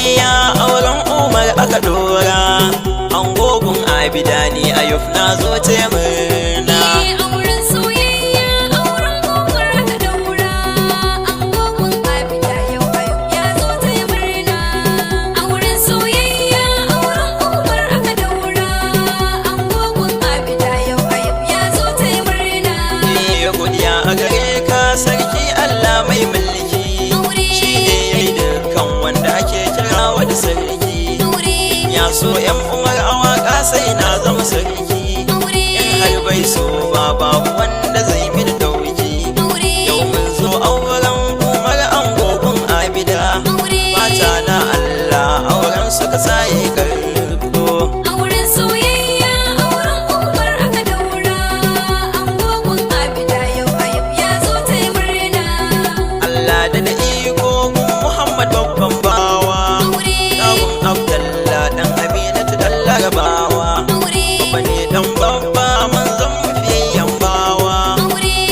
soyayya auren Umar aka dora, angogun Abida ni Ayuf na zo ta murna. Auren soyayya auren Umar aka daura, angogun Abida yau Ayuf ya zo ta murna. Auren soyayya auren Umar aka daura, angogun Abida yau Ayuf ya zo ta murna. Godiya a gare ka sarki Allah mai mulki, shi ne yayi dukkan wanda ake kira wani sarki. Ya so yan Umar a waka sai na zama sarki, in har bai so ba babu wanda zai min dauki. Yau mun zo auren Umar angogun Abida, fata na Allah auren suka saye karko. Auren soyayya auren Umar aka daura, angogun Abida yau Ayuf ya zo ta murna. Allah da na iko gun Muhammad babban bawa, ɗagun Abdallah ɗan Aminatu ɗan Larabawa, babba ne ɗan babba manzon mafiyayyen bawa,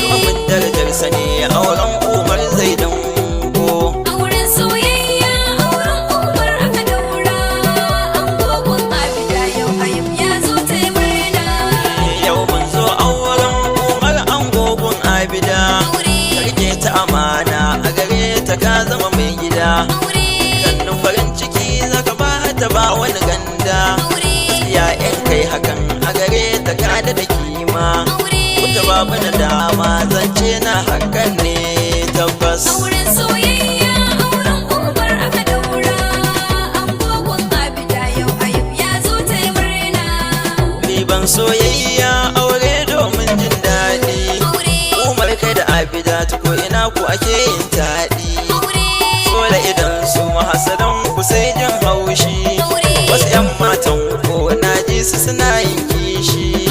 domin darajarsa ne auren Umar zai danko. Auren soyayya auren Umar aka daura, angogun Abida yau Ayuf ya zo ta murna. Yau mun zo auren Umar angogun Abida, karke ta amana a gare ta ka zama mai gida. Kannin farin ciki zaka ba ta ba wani ganda, gaskiya in kai hakan a gare ta ka da kima. Wata babu na dama zance na hakan ne tabbas. Auren soyayya auren Umar aka daura, angogun Abida yau Ayuf ya zo ta murna. Riban soyayya aure domin jin daɗi, Umar kai da Abida ta ko ina ku ake yin taɗi. Sola idan su mahasadan ku sai jin haushi, wasu 'yan matan ko na ji su suna yin kishi.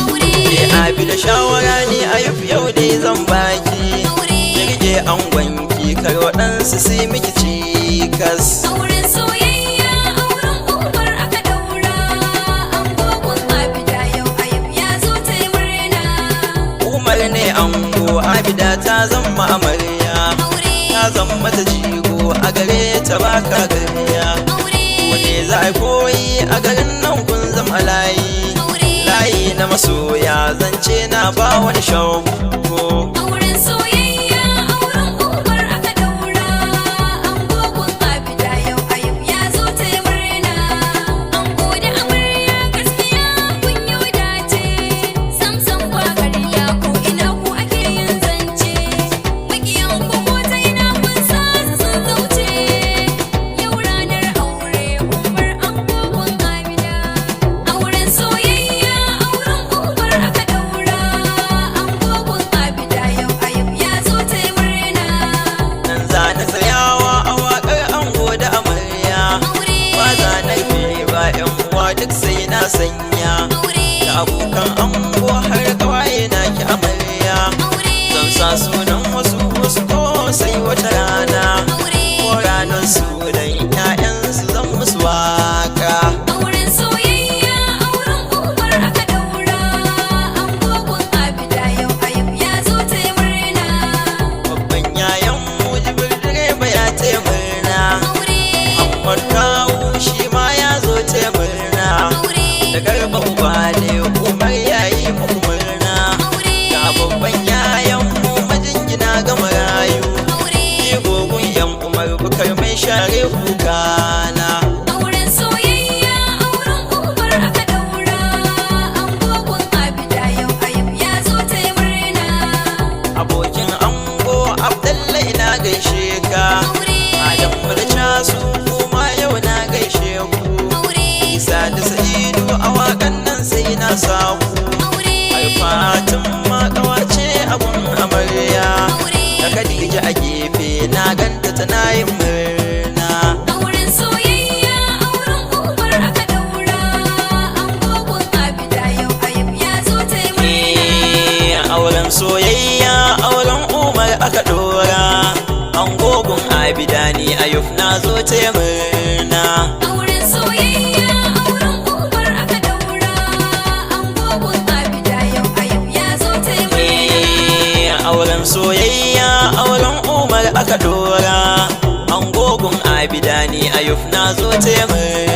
Abida shawara ni Ayuf yau dai zan baki, kirge an gwanki kar waɗansu sai miki cikas. Auren soyayya auren Umar aka daura, angogun Abida yau Ayuf ya zo ta murna. Umar ne ango Abida ta zama amarya, ta zama ta jigo a gare ta baka gariya. Ku ne za a koyi a garin nan kun zama layi, layi na masoya zance na ba wani shauko. Auren soyayya auren Umar aka daura, angogun Abida yau Ayuf ya zo ta murna. Ango da amarya gaskiya kun yi dace, samsam ba ƙarya ko ina ku ake yin zance. Makiyan ku ko ta ina kun sa su sun zauce. Yau ranar aure Umar angogun Abida. Auren soyayya auren Umar aka daura, angogun Abida yau Ayuf ya zo ta murna. Nan za na tsayawa a waƙar ango da amarya, ba za na rufe ba 'yan uwa duk sai na sanya. Da abokan ango har ƙawaye na ki amarya, zan sa sunan wasu ko sai wata rana, ko ranar sunan 'ya'yansu zan musu waka. Auren soyayya auren Umar aka daura, angogun Abida yau Ayuf ya zo ta murna. Babban yayan mu Jibril direba ya taya murna, Muhammad kawu shi ma ya zo taya murna. Da garba uba ne Umar ya yi muku murna, ga babban yayan mu majingina ga marayu, gogun yan Umar bukar mai share kukana. Auren soyayya auren Umar aka daura, angogun Abida yau Ayuf ya zo ta murna. Abokin ango Abdullahi na gaishe ka, Adamu da Casu kuma yau na gaishe ku. Isa da Sa'idu a waƙan nan sai na saku, har Fatin ma ƙawace abun amarya, da Khadija a gefe na ganta tana yin murna. Auren soyayya auren Umar aka daura, angogun Abida yau Ayuf ya zo ta murna. Auren soyayya auren Umar aka dora, angogun Abida ni Ayuf na zo ta murna. Auren soyayya auren Umar aka daura, angogun Abida yau Ayuf ya zo ta murna. Auren soyayya auren Umar aka dora, angogun Abida ni ayuf na zo te murna